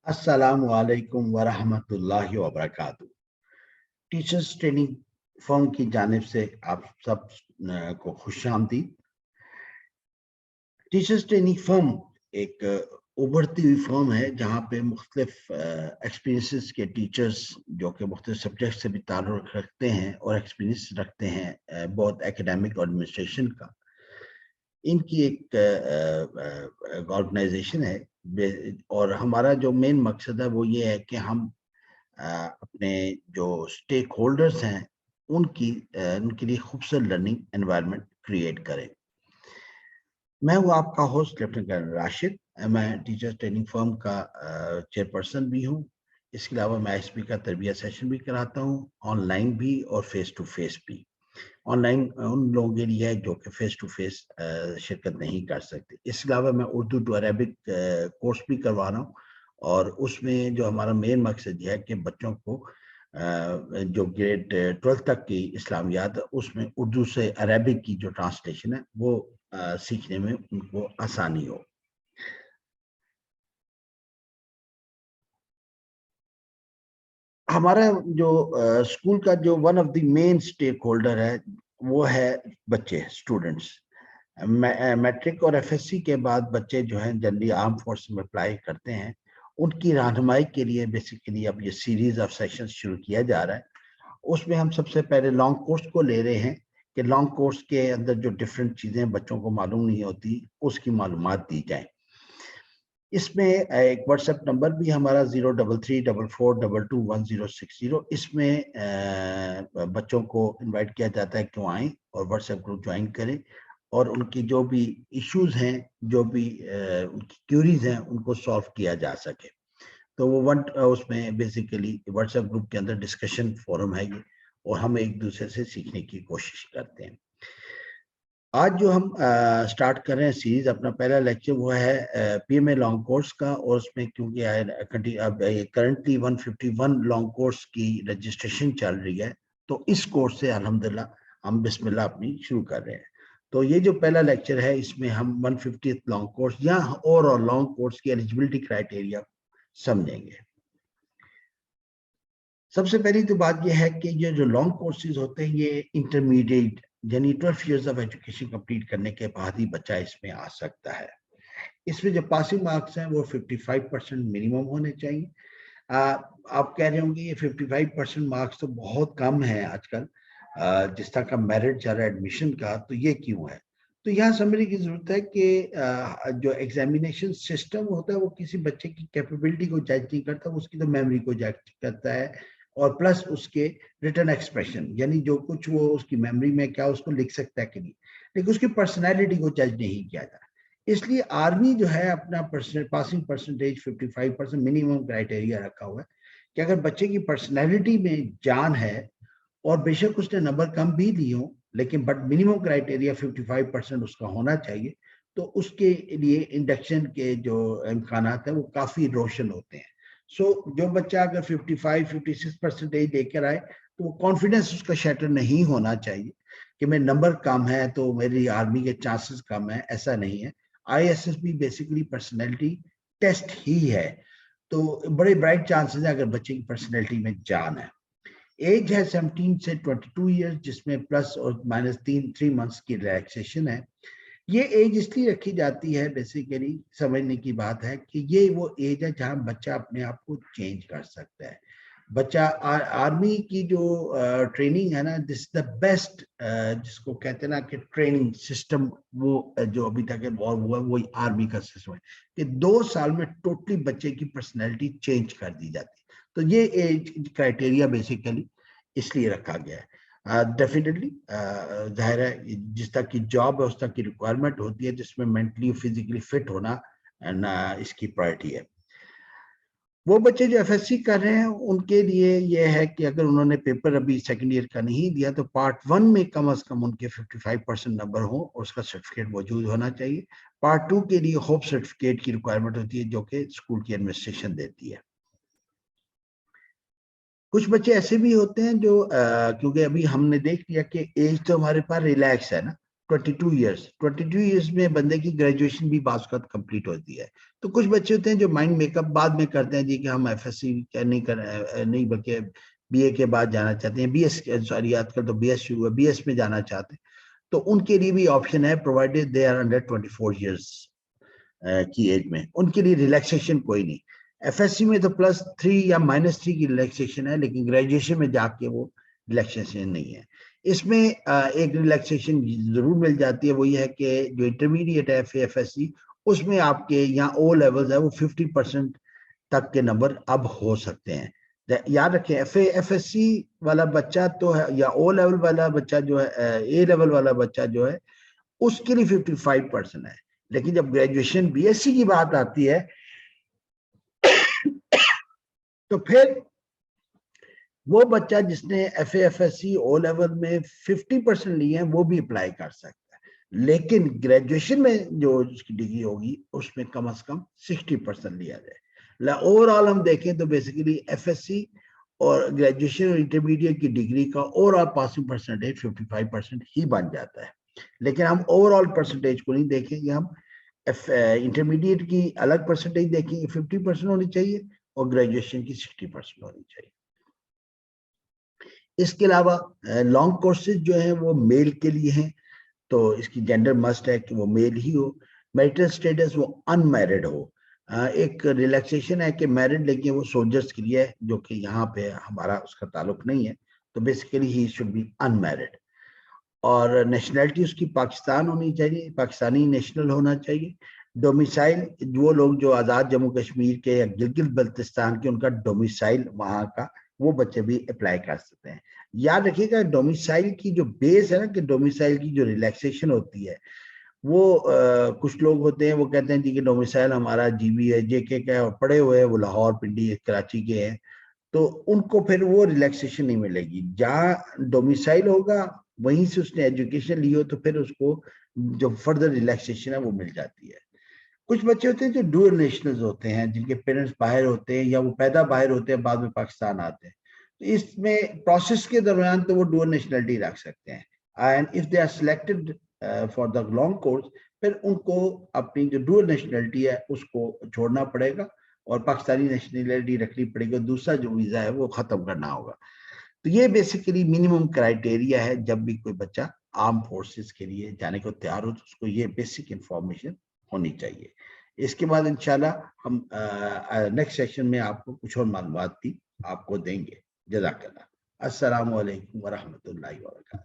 अस्सलामु अलैकुम वरहमतुल्लाहि वबरकातुहू। टीचर्स ट्रेनिंग फर्म की जानिब से आप सब को खुशामदीद। टीचर्स ट्रेनिंग फर्म एक उभरती हुई फर्म है जहाँ पे मुख्तलिफ एक्सपीरियंसेस के टीचर्स जो कि मुख्तलिफ सब्जेक्ट से भी ताल्लुक़ रखते हैं और एक्सपीरियंस रखते हैं बहुत एकेडमिक और एडमिनिस्ट्रेशन का। इनकी एक ऑर्गेनाइजेशन है और हमारा जो मेन मकसद है वो ये है कि हम अपने जो स्टेक होल्डर्स हैं उनके लिए खूबसूरत लर्निंग एनवायरनमेंट क्रिएट करें। मैं हूँ आपका होस्ट लेफ्टिनेंट कर्नल राशिद। मैं टीचर ट्रेनिंग फर्म का चेयरपर्सन भी हूँ। इसके अलावा मैं एसपी का तरबियत सेशन भी कराता हूँ, ऑनलाइन भी और फेस टू फेस भी। ऑनलाइन उन लोगों के लिए है जो कि फेस टू फेस शिरकत नहीं कर सकते। इसके अलावा मैं उर्दू टू अरबिक कोर्स भी करवा रहा हूँ और उसमें जो हमारा मेन मकसद यह है कि बच्चों को जो ग्रेड 12 तक की इस्लामियात है उसमें उर्दू से अरबिक की जो ट्रांसलेशन है वो सीखने में उनको आसानी हो। हमारा जो स्कूल का जो one of the main stakeholder है वो है बच्चे, स्टूडेंट्स। मैट्रिक और एफएससी के बाद बच्चे जो हैं जनरली आर्म फोर्स में अप्लाई करते हैं। उनकी रहनुमाई के लिए बेसिकली अब ये सीरीज ऑफ सेशन शुरू किया जा रहा है। उसमें हम सबसे पहले लॉन्ग कोर्स को ले रहे हैं कि लॉन्ग कोर्स के अंदर जो डिफरेंट चीज़ें बच्चों को मालूम नहीं होती उसकी मालूमात दी जाए। इसमें एक व्हाट्सएप नंबर भी हमारा 033444210060। इसमें बच्चों को इनवाइट किया जाता है कि वो आएँ और व्हाट्सएप ग्रुप ज्वाइन करें और उनकी जो भी इश्यूज हैं, जो भी उनकी क्यूरीज हैं, उनको सॉल्व किया जा सके। तो वो उसमें बेसिकली व्हाट्सएप ग्रुप के अंदर डिस्कशन फोरम है ये, और हम एक दूसरे से सीखने की कोशिश करते हैं। आज जो हम स्टार्ट कर रहे हैं सीरीज, अपना पहला लेक्चर वो है पीएमए लॉन्ग कोर्स का। और उसमें क्योंकि अब करंटली 151 लॉन्ग कोर्स की रजिस्ट्रेशन चल रही है, तो इस कोर्स से अल्हम्दुलिल्लाह हम बिस्मिल्लाह अपनी शुरू कर रहे हैं। तो ये जो पहला लेक्चर है इसमें हम 150th लॉन्ग कोर्स या ओवरऑल लॉन्ग कोर्स की एलिजिबिलिटी क्राइटेरिया समझेंगे। सबसे पहली तो बात यह है कि ये जो लॉन्ग कोर्सेज होते हैं ये इंटरमीडिएट यानी 12 इयर्स ऑफ एजुकेशन कंप्लीट करने के बाद ही बच्चा इसमें आ सकता है। इसमें जो पासिंग मार्क्स हैं वो 55% मिनिमम होने चाहिए। आप कह रहे होंगे ये 55% मार्क्स तो बहुत कम है आजकल, जिस तरह का मेरिट चल रहा है एडमिशन का, तो ये क्यों है? तो यहाँ समझने की जरूरत है कि जो एग्जामिनेशन सिस्टम होता है वो किसी बच्चे की कैपेबिलिटी को जज नहीं करता, उसकी तो मेमोरी को जज करता है और प्लस उसके रिटन एक्सप्रेशन, यानी जो कुछ वो उसकी मेमोरी में क्या उसको लिख सकता है कि नहीं, लेकिन उसकी पर्सनैलिटी को जज नहीं किया जाता। इसलिए आर्मी जो है अपना पासिंग परसेंटेज 55% मिनिमम क्राइटेरिया रखा हुआ है कि अगर बच्चे की पर्सनैलिटी में जान है और बेशक उसने नंबर कम भी लिए हो, लेकिन बट मिनिमम क्राइटेरिया 55% उसका होना चाहिए, तो उसके लिए इंडक्शन के जो इम्कान है वो काफ़ी रोशन होते हैं। सो जो बच्चा अगर 55-56% लेकर आए तो वो कॉन्फिडेंस उसका शैटर नहीं होना चाहिए कि मेरे नंबर कम है तो मेरी आर्मी के चांसेस कम है, ऐसा नहीं है। आईएसएसबी बेसिकली पर्सनैलिटी टेस्ट ही है, तो बड़े ब्राइट चांसेस है अगर बच्चे की पर्सनैलिटी में जान है। एज है 17 से 22 ईयर्स, जिसमें प्लस और माइनस 3 मंथ्स की रिलैक्सेशन है। ये एज इसलिए रखी जाती है, बेसिकली समझने की बात है कि ये वो एज है जहां बच्चा अपने आप को चेंज कर सकता है। बच्चा आर्मी की जो ट्रेनिंग है ना, दिस द बेस्ट, जिसको कहते हैं ना कि ट्रेनिंग सिस्टम, वो जो अभी तक इन्वॉल्व हुआ है वो आर्मी का सिस्टम है कि 2 साल में टोटली बच्चे की पर्सनैलिटी चेंज कर दी जाती है। तो ये एज क्राइटेरिया बेसिकली इसलिए रखा गया है। डेफिनेटली जाहिर है जिस तक की जॉब है उस तक की रिक्वायरमेंट होती है, जिसमें मेंटली फिजिकली फिट होना एंड इसकी प्रायोरिटी है। वो बच्चे जो एफएससी कर रहे हैं उनके लिए ये है कि अगर उन्होंने पेपर अभी सेकंड ईयर का नहीं दिया तो पार्ट 1 में कम से कम उनके 55% नंबर हो और उसका सर्टिफिकेट मौजूद होना चाहिए। पार्ट 2 के लिए होप सर्टिफिकेट की रिक्वायरमेंट होती है जो कि स्कूल की एडमिनिस्ट्रेशन देती है। कुछ बच्चे ऐसे भी होते हैं जो क्योंकि अभी हमने देख लिया कि एज तो हमारे पास रिलैक्स है ना, 22 ईयर्स, 22 ईयर्स में बंदे की ग्रेजुएशन भी बाज़ वक़्त कंप्लीट होती है। तो कुछ बच्चे होते हैं जो माइंड मेकअप बाद में करते हैं जी कि हम एफएससी नहीं नहीं बल्कि बीए के बाद जाना चाहते हैं, बीएस सॉरी आजकल तो बीएस हुआ, बीएस में जाना चाहते हैं। तो उनके लिए भी ऑप्शन है provided they are under 24 years की एज में, उनके लिए रिलैक्सेशन कोई नहीं। एफएससी में तो +3 या -3 की रिलैक्सेशन है, लेकिन ग्रेजुएशन में जाके वो रिलैक्सेशन नहीं है। इसमें एक रिलैक्सेशन जरूर मिल जाती है, वो ये है कि जो इंटरमीडिएट है एफएससी, उसमें आपके यहाँ ओ लेवल्स है वो 50% तक के नंबर अब हो सकते हैं। याद रखें एफएससी वाला बच्चा तो है, या ओ लेवल वाला बच्चा जो है, ए लेवल वाला बच्चा जो है, उसके लिए 55% है। लेकिन जब ग्रेजुएशन बीएससी की बात आती है तो फिर वो बच्चा जिसने एफएससी ओ लेवल में 50% लिए हैं वो भी अप्लाई कर सकता है, लेकिन ग्रेजुएशन में जो उसकी डिग्री होगी उसमें कम से कम 60% लिया जाए। ओवरऑल हम देखें तो बेसिकली एफएससी और ग्रेजुएशन और इंटरमीडिएट की डिग्री का ओवरऑल पासिंग परसेंटेज 55% ही बन जाता है। लेकिन हम ओवरऑल परसेंटेज को नहीं देखेंगे, हम इंटरमीडिएट की अलग परसेंटेज देखेंगे, 50% होनी चाहिए और ग्रेजुएशन की 60% होनी चाहिए। इसके अलावा लॉन्ग कोर्सेज जो हैं वो मेल के लिए हैं, तो इसकी जेंडर मस्ट है कि वो मेल ही हो। मैरिटल स्टेटस वो अनमैरिड हो। एक रिलैक्सेशन है कि मैरिड, लेकिन वो सोल्जर्स के लिए है, जो कि यहाँ पे हमारा उसका ताल्लुक नहीं है, तो basically he should be unmarried. और नेशनैलिटी उसकी पाकिस्तान होनी चाहिए, पाकिस्तानी नेशनल होना चाहिए। डोमिसाइल, वो लोग जो आज़ाद जम्मू कश्मीर के या गिलगित बल्तिस्तान के, उनका डोमिसाइल वहाँ का, वो बच्चे भी अप्लाई कर सकते हैं। याद रखिएगा डोमिसाइल की जो बेस है ना, कि डोमिसाइल की जो रिलैक्सेशन होती है वो कुछ लोग होते हैं वो कहते हैं जी कि डोमिसाइल हमारा जीबी है, जेके का है और पढ़े हुए हैं वो लाहौर, पिंडी, कराची के हैं, तो उनको फिर वो रिलैक्सेशन नहीं मिलेगी। जहाँ डोमिसाइल होगा वहीं से उसने एजुकेशन ली हो तो फिर उसको जो फर्दर रिलैक्सेशन है वो मिल जाती है। कुछ बच्चे होते हैं जो डुअल नेशनल्स होते हैं, जिनके पेरेंट्स बाहर होते हैं या वो पैदा बाहर होते हैं, बाद में पाकिस्तान आते हैं, तो इसमें प्रोसेस के दौरान तो वो डुअल नेशनलिटी रख सकते हैं। And if they are selected for the long course, फिर उनको अपनी जो डुअल नेशनलिटी है उसको छोड़ना पड़ेगा और पाकिस्तानी नेशनलिटी रखनी पड़ेगी, और दूसरा जो वीजा है वो खत्म करना होगा। तो ये बेसिकली मिनिमम क्राइटेरिया है जब भी कोई बच्चा आर्म फोर्सेस के लिए जाने को तैयार हो, तो उसको ये बेसिक इंफॉर्मेशन होनी चाहिए। इसके बाद इंशाल्लाह हम नेक्स्ट सेशन में आपको कुछ और मालूमात भी आपको देंगे। जज़ाकल्लाह। अस्सलामु अलैकुम व रहमतुल्लाहि व बरकातहू।